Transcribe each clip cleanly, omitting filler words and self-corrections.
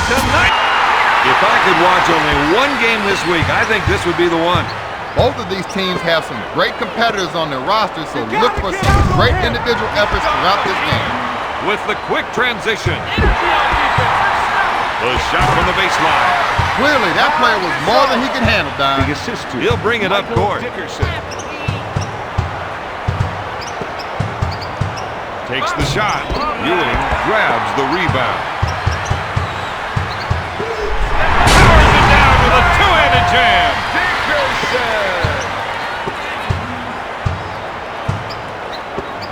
tonight. If I could watch only one game this week, I think this would be the one. Both of these teams have some great competitors on their roster, so look for some great individual efforts throughout this game. With the quick transition. The shot from the baseline. Clearly, that player was more than he could handle, Don. The assist to He'll bring it up court. Takes the shot. Ewing grabs the rebound. Powers it down with a two-handed jam.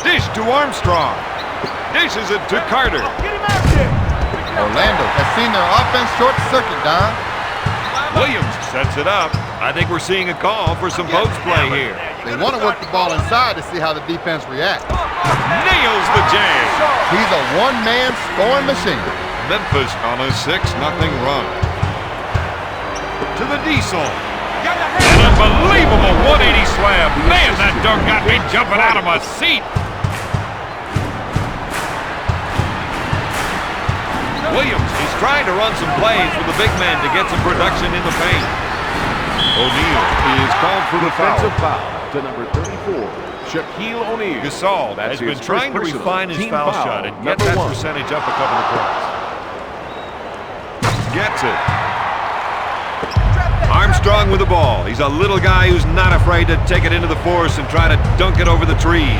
Dish to Armstrong. Dishes it to Carter. Orlando has seen their offense short circuit, Don. Williams sets it up. I think we're seeing a call for some post play here. They want to work the ball inside to see how the defense reacts. Nails the jam. He's a one-man scoring machine. Memphis on a 6-0 run. To the Diesel. An unbelievable 180 slam. Man, that dunk got me jumping out of my seat. Williams is trying to run some plays with the big man to get some production in the paint. O'Neal is called for the defensive foul to number 34, Shaquille O'Neal. Gasol has been trying to refine his foul shot and get that percentage up a couple of points. Gets it. Armstrong with the ball. He's a little guy who's not afraid to take it into the force and try to dunk it over the trees.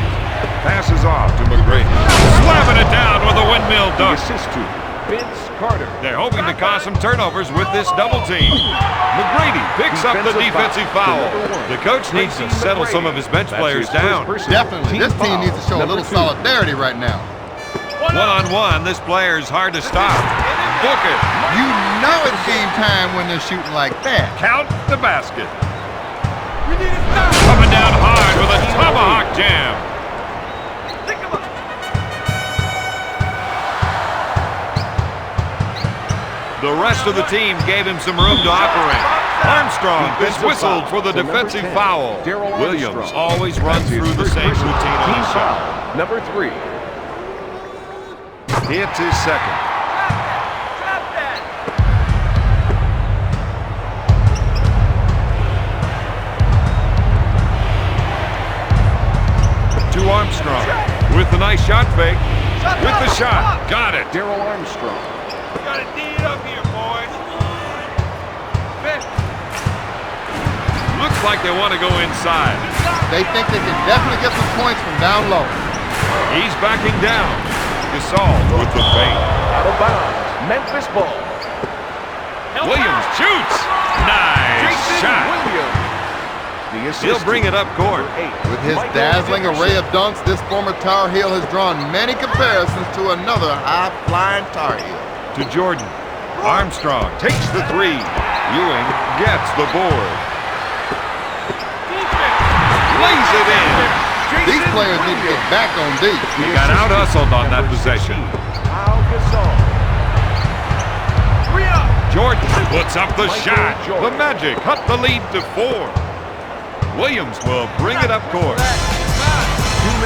Passes off to McGrady. Slamming it down with a windmill dunk. The assist to Vince Carter. They're hoping to cause some turnovers with this double team. McGrady picks up the defensive foul. The coach needs to settle some of his bench players down. Definitely. This team needs to show a little solidarity right now. One-on-one, this player's hard to stop. Book it. You know it's game time when they're shooting like that. Count the basket. Coming down hard with a tomahawk jam. The rest of the team gave him some room to operate. Armstrong is whistled for the defensive foul. Williams always runs through the same routine on his shot. Number 3. Hits his second. To Armstrong with the nice shot fake. With the shot. Got it. Darrell Armstrong. Gotta D it up here, boys. Looks like they want to go inside. They think they can definitely get some points from down low. He's backing down. Gasol with the fake. Out of bounds. Memphis ball. Williams shoots. Nice shot. He'll bring it up court. With his dazzling array of dunks, this former Tar Heel has drawn many comparisons to another high-flying Tar Heel. To Jordan. Armstrong takes the three. Ewing gets the board. Lays it in. These players need to get back on D. He got out-hustled on that possession. Jordan puts up the shot. The Magic cut the lead to 4. Williams will bring it up court.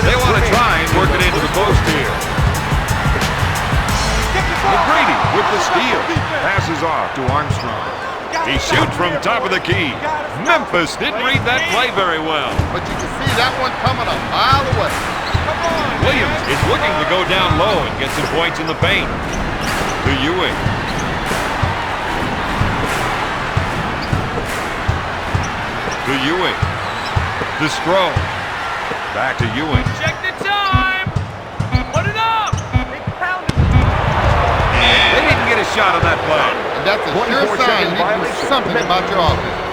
They want to try and work it into the post here. McGrady with the steal. Passes off to Armstrong. He shoots from top of the key. Memphis didn't read that play very well. But you can see that one coming a mile away. Williams is looking to go down low and get some points in the paint. To Ewing. To Ewing. To Stroh. Back to Ewing. Check the time. Put it up. They didn't get a shot on that play. And that's a sure sign you need to do something about your offense.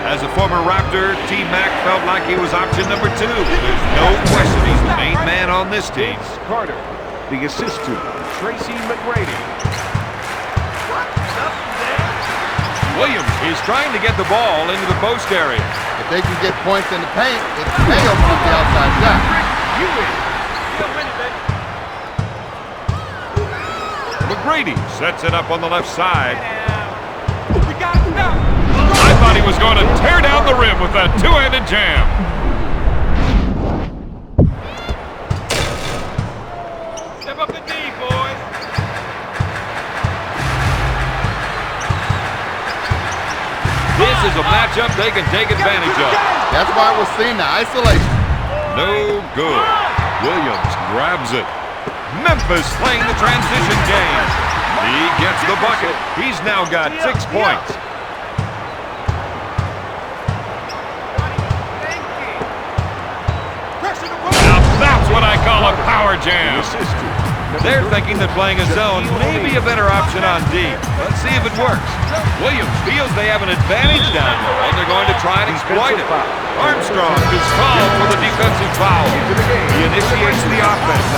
As a former Raptor, T-Mac felt like he was option number 2. There's no question he's the main man on this team. Carter, the assist to Tracy McGrady. Williams is trying to get the ball into the post area. If they can get points in the paint, it may open up the outside shot. McGrady sets it up on the left side. I thought he was going to tear down the rim with that two-handed jam. matchup they can take advantage of. That's why we're seeing the isolation. No good. Williams grabs it. Memphis playing the transition game. He gets the bucket. He's now got 6 points. Now that's what I call a power jam. They're thinking that playing a zone may be a better option on D. Let's see if it works. Williams feels they have an advantage down low, and they're going to try and exploit it. Armstrong is called for the defensive foul. He initiates the offense.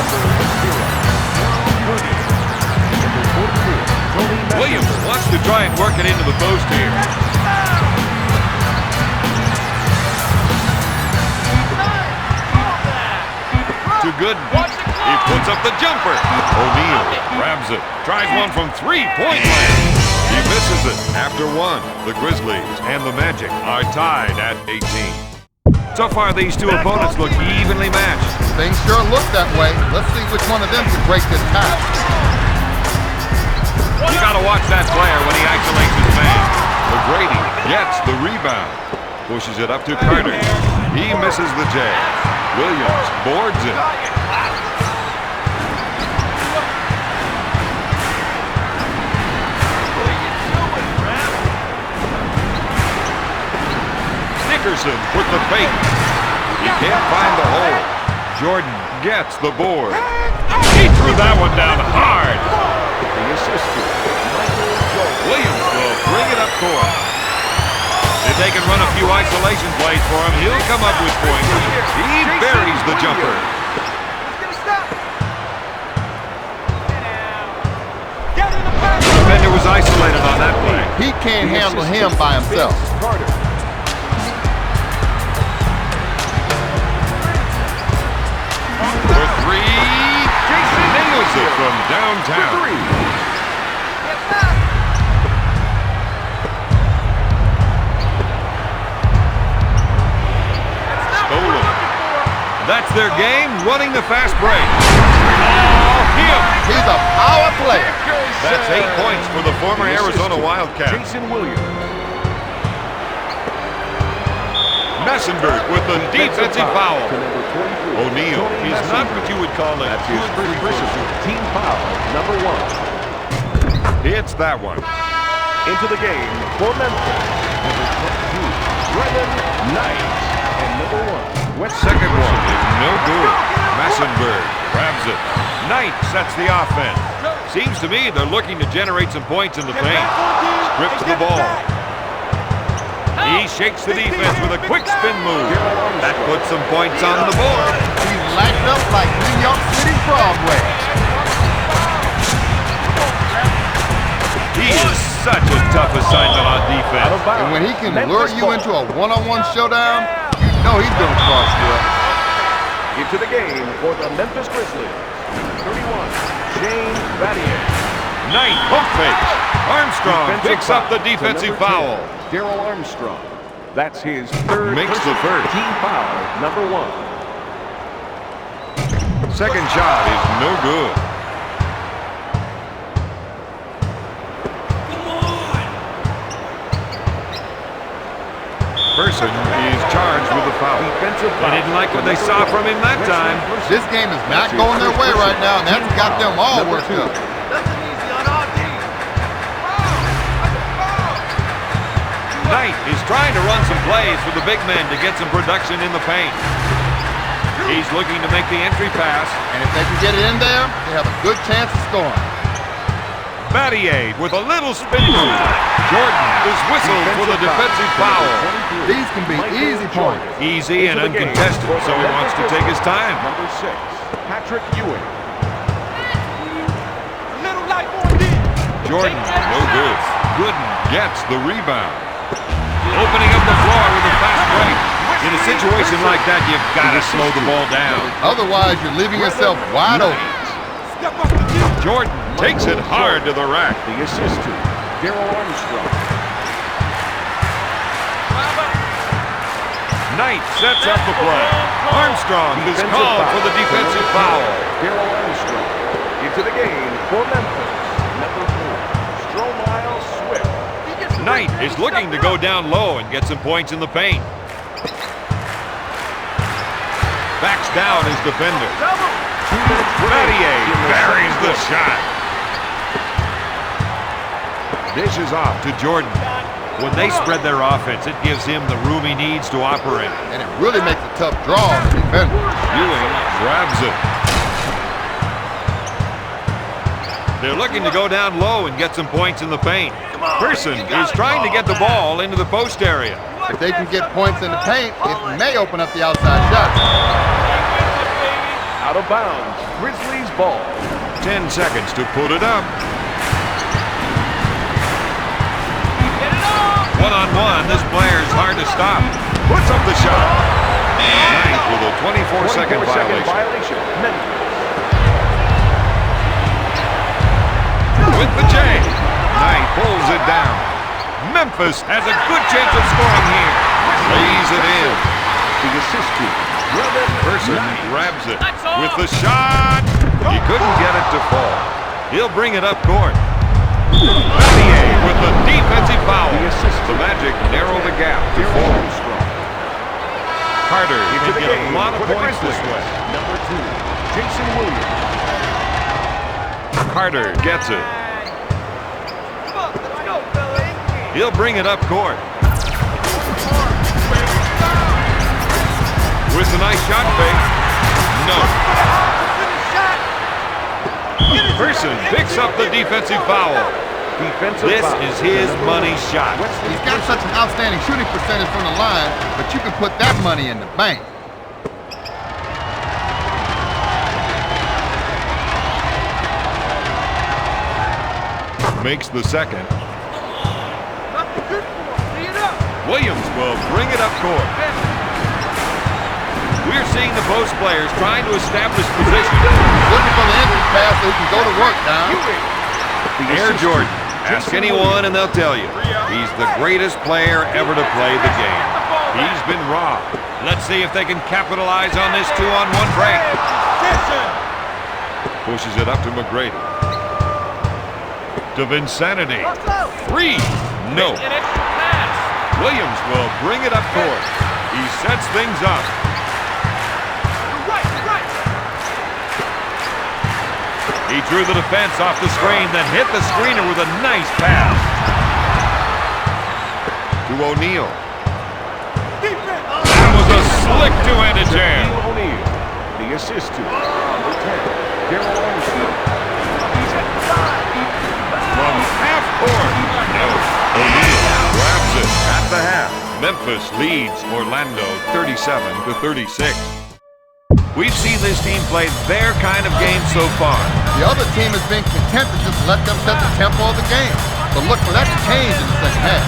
Williams wants to try and work it into the post here. To Gooden. He puts up the jumper. O'Neal grabs it. Tries one from three-point land. He misses it. After one, the Grizzlies and the Magic are tied at 18. So far, these two opponents look evenly matched. Things sure look that way. Let's see which one of them can break this tie. You got to watch that player when he isolates his man. McGrady gets the rebound. Pushes it up to Carter. He misses the jab. Williams boards it. Nickerson with the fake. He can't find the hole. Jordan gets the board. He threw that one down hard. The assist. Williams will bring it up court. If they can run a few isolation plays for him, he'll come up with points. He buries the jumper. The defender was isolated on that play. He can't handle him by himself. For three, Jason nails it from downtown. That's their game, running the fast break. Oh, him! He's a power player. That's 8 points for the former Arizona Wildcat. Jason Williams. Messenberg with the defensive foul. O'Neal is not what you would call a good personal team foul, number 1. It's that one. Into the game for Memphis, number 22, Brennan Knight, and number 1. Second one is no good. Messenberg grabs it. Knight sets the offense. Seems to me they're looking to generate some points in the paint. Strips the ball. He shakes the defense with a quick spin move. That puts some points on the board. He's lighting up like New York City Broadway. He is such a tough assignment on defense. And when he can lure you into a one-on-one showdown, no, he's going to cross you up. Into the game for the Memphis Grizzlies, 31, James Battier. Knight hook fake. Armstrong picks up the defensive foul. Daryl Armstrong. That's his third. Makes the first. Team foul, number 1. Second shot is no good. Person is charged with a foul. They didn't like what they saw from him that time. This game is not going their way right now, and that's got them all worked up. Knight is trying to run some plays for the big men to get some production in the paint. He's looking to make the entry pass. And if they can get it in there, they have a good chance of scoring. Battier with a little spin move. Jordan is whistled for the defensive foul. These can be easy points. Easy and uncontested, so he wants to take his time. Number 6, Patrick Ewing. Jordan, no good. Gooden gets the rebound. Opening up the floor with a fast break. In a situation like that, you've got to slow the ball down. Otherwise, you're leaving yourself wide open. Jordan takes it hard to the rack. The assist to Daryl Armstrong. Knight sets up the play. Armstrong is called for the defensive foul. Daryl Armstrong into the game for Memphis. Number 4, Stromile Swift. Knight is looking to go down low and get some points in the paint. Backs down his defender. Mattier buries the shot. Dishes off to Jordan. When they spread their offense, it gives him the room he needs to operate. And it really makes a tough draw on the defender. Ewing grabs it. They're looking to go down low and get some points in the paint. Person is trying to get the ball into the post area. If they can get points in the paint, it may open up the outside shot. Out of bounds. Grizzlies ball. 10 seconds to put it up. One-on-one, this player is hard to stop. Puts up the shot. Knight with a 24-second violation. With the J. Knight pulls it down. Memphis has a good chance of scoring here. Lays it in. The assist to Person grabs it with the shot. He couldn't get it to fall. He'll bring it up court. Mattier with the defensive foul. The Magic narrow the gap to 4. Carter can get a lot of points this way. Number 2, Jason Williams. Carter gets it. He'll bring it up court. With a nice shot fake. No. Person picks up the defensive foul. This is his money shot. He's got such an outstanding shooting percentage from the line, but you can put that money in the bank. Makes the second. Williams will bring it up court. We're seeing the post players trying to establish position. Looking for the entry pass so he can go to work now. Air Jordan. Ask anyone and they'll tell you. He's the greatest player ever to play the game. He's been robbed. Let's see if they can capitalize on this 2-on-1 break. Pushes it up to McGrady. To Vinsanity. 3. No. Williams will bring it up court. He sets things up. He drew the defense off the screen, then hit the screener with a nice pass. To O'Neal. That was a slick two-handed jam. O'Neal, the assist to number 10, Kann Orlando. From half court. No. O'Neal grabs it at the half. Memphis leads Orlando 37-36. We've seen this team play their kind of game so far. The other team has been content to just let them set the tempo of the game. But look for that to change in the second half.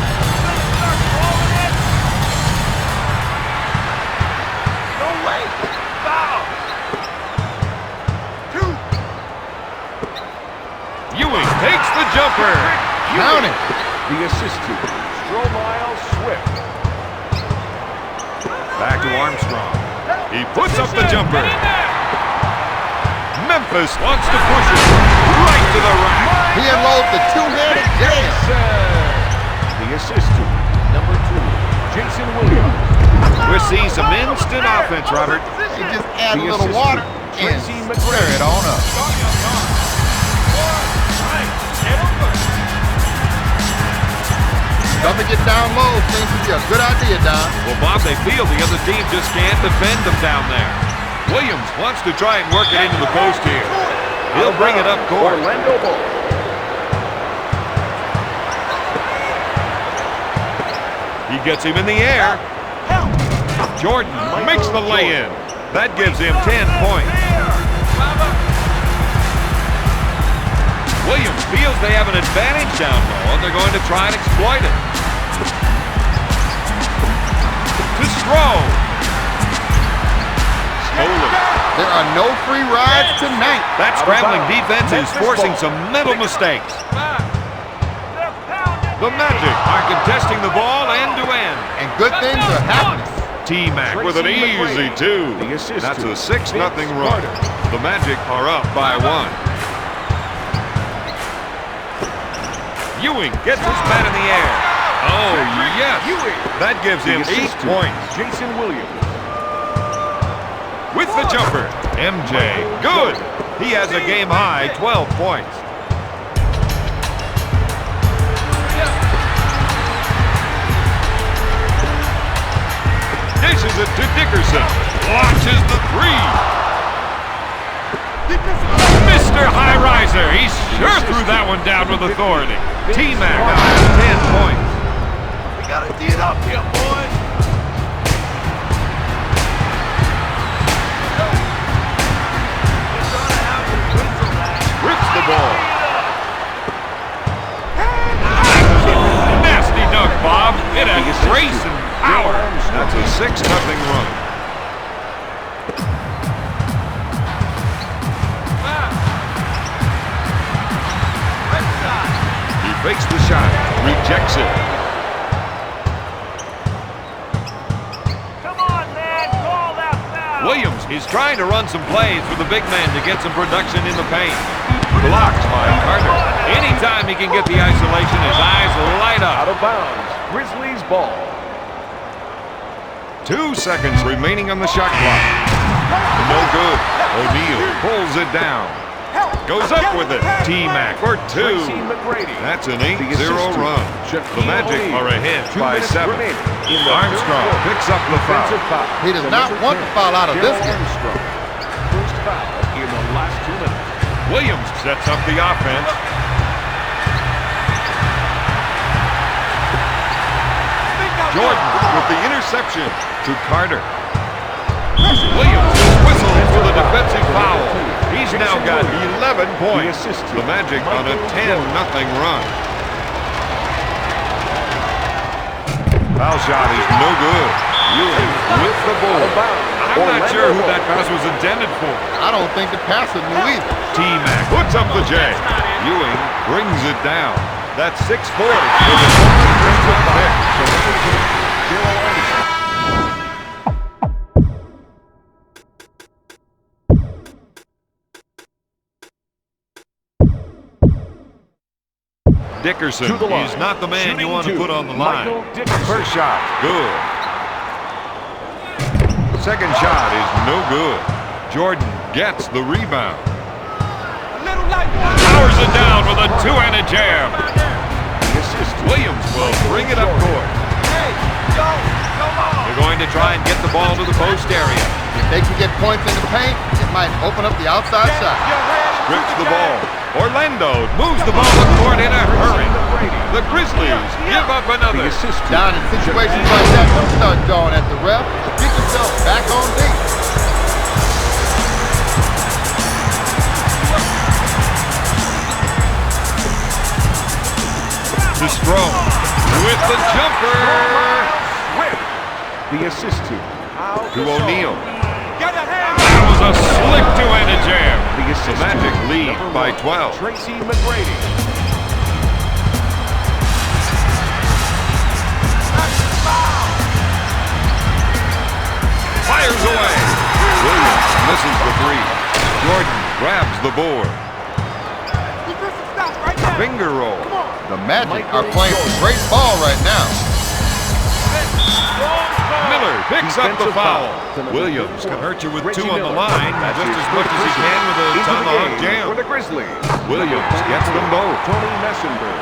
No way! Foul! 2. Ewing takes the jumper. Count it. The assist to Stromile Swift. Back to Armstrong. He puts up the jumper. Memphis wants to push it right to the rack. He unloads the two-handed jam. The assist to number 2, Jason Williams. We're seeing some instant offense, Robert. They just add a little water and stir it on up. Doesn't get down low seems to be a good idea, Don. Well, Bob, they feel the other team just can't defend them down there. Williams wants to try and work it into the post here. He'll bring it up court. Orlando ball. He gets him in the air. Jordan makes the lay-in. That gives him 10 points. Williams feels they have an advantage down low, and they're going to try and exploit it. To Stroh. Stolen. There are no free rides tonight. That scrambling defense is forcing some mental mistakes. The Magic are contesting the ball end-to-end. And good things are happening. T-Mac with an easy 2. That's a 6-0 run. The Magic are up by 1. Ewing gets his bat in the air. Oh, yes. That gives him The 8 assist to points. Jason Williams. With the jumper, MJ, good. He has a game-high 12 points. Dishes it to Dickerson. Launches the three. Mr. High Riser, he sure threw that one down with authority. T-Mac now has 10 points. We gotta D it up here, boys. Rips the ball. Nasty dunk, Bob. It has grace and power. That's a 6-0 run. He fakes the shot, rejects it. Come on, man. Call that foul. Williams is trying to run some plays for the big man to get some production in the paint. Blocked by Carter. Anytime he can get the isolation, his eyes light Out up. of bounds. Grizzlies ball. 2 seconds remaining on the shot clock. No good. O'Neal pulls it down. Goes up with it. T-Mac for 2. Tracy McGrady. That's an The 8-0 assist to run. The Magic O'Neal. are ahead 2 by minutes 7. remaining in the Armstrong third quarter. picks up the foul. Defensive foul. He does To not number want 10, to foul out of this Darryl one. Armstrong. First foul in the last 2 minutes. Williams sets up the offense. Jordan with the interception to Carter. Williams whistles for the defensive foul. He's now got 11 points. The Magic on a 10-0 run. Foul shot is no good. Ewing with the ball. I'm not sure who that pass was intended for. I don't think the passer knew either. T-Mac puts up the J. Ewing brings it down. That's 6 points for the defensive pick. Dickerson is not the man you want to put on the line. First shot, good. Second shot is no good. Jordan gets the rebound. Powers it down with a two-handed jam. Williams will bring it up court. They're going to try and get the ball to the post area. If they can get points in the paint, it might open up the outside shot. Strips the ball. Orlando moves the ball to court in a hurry. The Grizzlies give up another. Down in situations like that, don't start going at the ref. Get yourself back on deep. To Strong with the jumper. The assist to O'Neal. That was a slick two-handed jam. The Magic lead by 12. Tracy McGrady. Fires away. Williams misses the three. Jordan grabs the board. Finger roll. The Magic are playing some great ball right now. Miller picks up the foul. Williams can hurt you with 2 on the line just as much as he can with a tomahawk jam. For the Grizzlies. Williams gets them both. Tony Messenberg.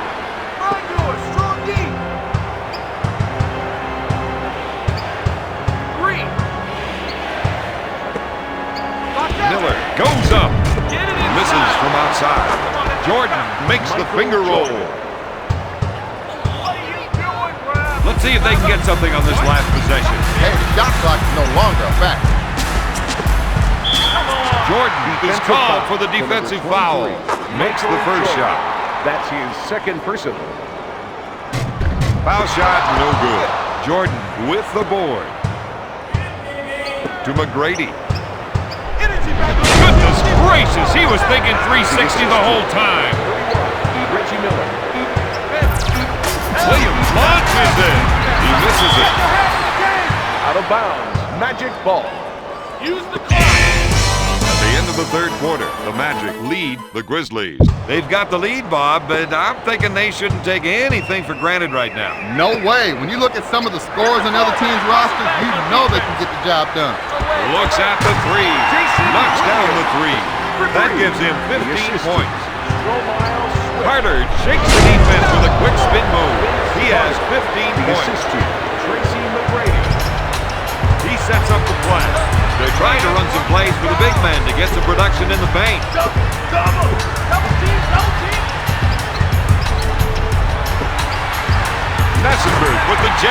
Miller goes up. Misses from outside. Jordan makes the finger roll. Let's see if they can get something on this last possession. Hey, the shot clock is no longer a factor. Jordan is called for the defensive foul. Makes the first shot. That's his second personal. Foul shot, no good. Jordan with the board. To McGrady. Goodness gracious, he was thinking 360 the whole time. Reggie Miller. Williams launches it. He misses it. Out of bounds. Magic ball. At the end of the the third quarter. The Magic lead the Grizzlies. They've got the lead, Bob, but I'm thinking they shouldn't take anything for granted right now. No way. When you look at some of the scores on other teams' rosters, you know they can get the job done. Looks at the three. Knocks down the three. That gives him 15 points. Carter shakes the defense with a quick spin move. He has 15 points. He sets up the play. They're trying to run some plays for the big man to get some production in the paint. Double team. Messenberg with the J.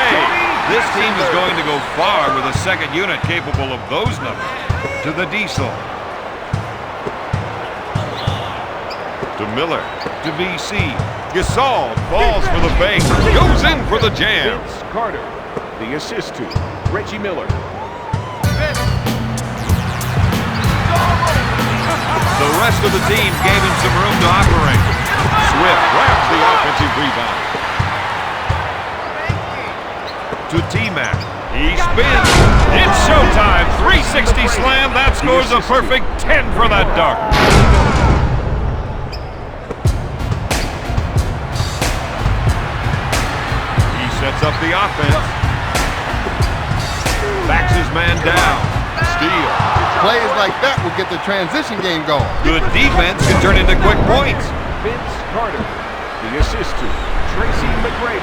This team is going to go far with a second unit capable of those numbers. To the Diesel. To Miller. To VC. Gasol falls for the fake. Goes in for the jam. Vince Carter. The assist to Reggie Miller. The rest of the team gave him some room to operate. Swift grabs the offensive rebound. To T-Mac. He spins. It's showtime. 360 slam. That scores a perfect 10 for that dunk. He sets up the offense. Backs his man down. Steal. Plays like that will get the transition game going. Good defense can turn into quick points. Vince Carter. The assist to Tracy McGrady.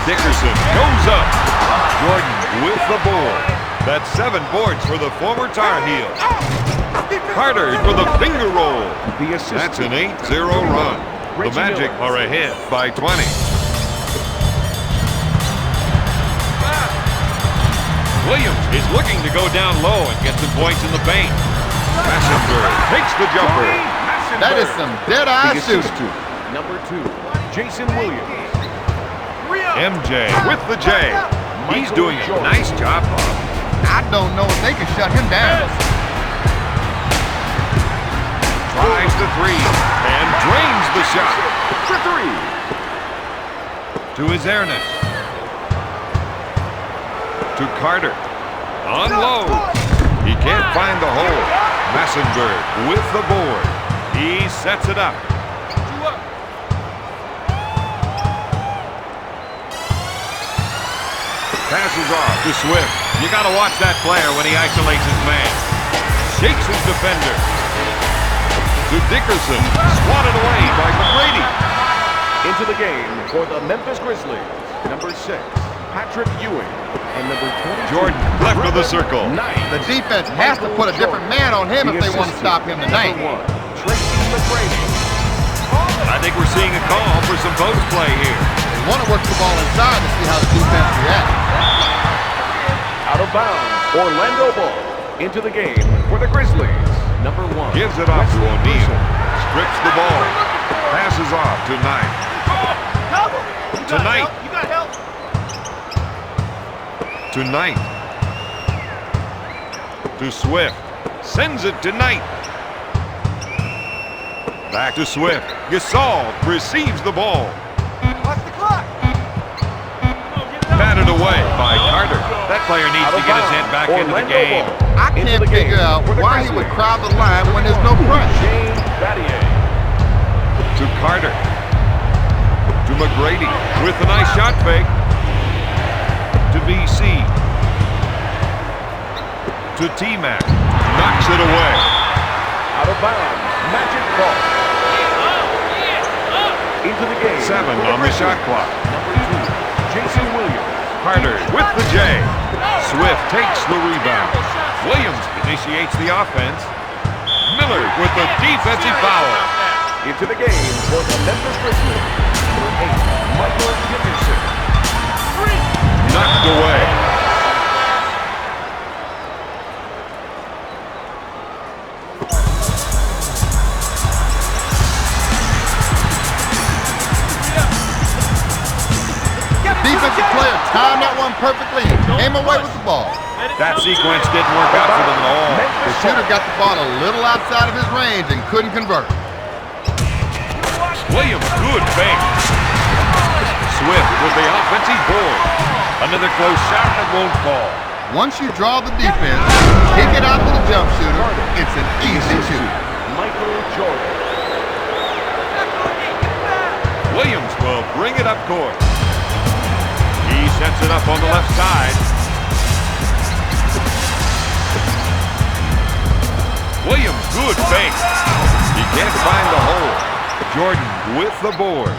Dickerson goes up. Jordan with the board. That's 7 boards for the former Tar Heel. Carter for the finger roll. That's an 8-0 run. The Magic are ahead by 20. Williams is looking to go down low and get some points in the paint. Messenberg takes the jumper. That is some dead-eye shooting. Number 2, Jason Williams. MJ with the J. He's doing a nice job, Bob. I don't know if they can shut him down. Tries the three and drains the shot. For 3. To his Ernest. To Carter. Unloads. He can't find the hole. Messenberg with the board. He sets it up. Passes off to Swift. You got to watch that player when he isolates his man. Shakes his defender. To Dickerson. Swatted away by McGrady. Into the game for the Memphis Grizzlies. Number 6, Patrick Ewing. And number 22, Jordan left of the circle. The defense has to put a different man on him if they want to stop him tonight. Number 1, Tracy McGrady. I think we're seeing a call for some post play here. They want to work the ball inside to see how the defense reacts. Out of bounds, Orlando ball. Into the game for the Grizzlies. Number 1. Gives it off to O'Neal. Strips the ball. Passes off to Knight. Tonight. You got help. To Knight. To Swift. Sends it to Knight. Back to Swift. Gasol receives the ball. Watch the clock. Batted away by Carter. That player needs to get his head back into the game. I can't figure out why he would crowd the line when there's no press. To Carter. To McGrady with a nice shot fake. To VC. To T-Mac. Knocks it away. Out of bounds. Magic ball. Into the game. 7 on the shot clock. Number 2, Jason Williams. Carter with the J. Swift takes the rebound. Williams initiates the offense. Miller with the defensive foul. Into the game for the Memphis Grizzlies. Number 8, Michael Dickerson. Knocked away. Defensive player timed that one perfectly and came away with the ball. That sequence didn't work out for them at all. The shooter got the ball a little outside of his range and couldn't convert. Williams, good fake. Swift with the offensive board. Another close shot that won't fall. Once you draw the defense, kick it out to the jump shooter. It's an easy shoot. Michael Jordan. Williams will bring it up court. He sets it up on the left side. Williams, good fake. He can't find the hole. Jordan with the board.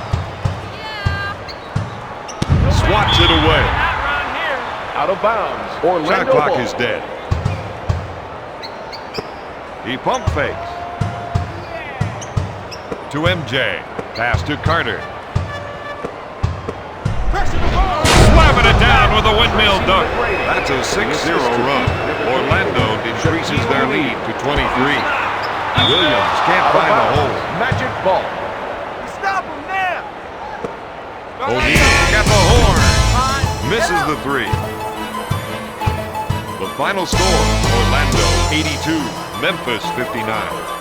Swats it away. Out of bounds. Orlando Shot clock ball. is dead. He pump fakes. To MJ. Pass to Carter. Slamming it down with a windmill dunk. That's a 6-0 run. Orlando increases their lead to 23. Williams can't find the hole. Magic ball. Stop him now! O'Neal got the horn. Misses the three. The final score, Orlando 82, Memphis 59.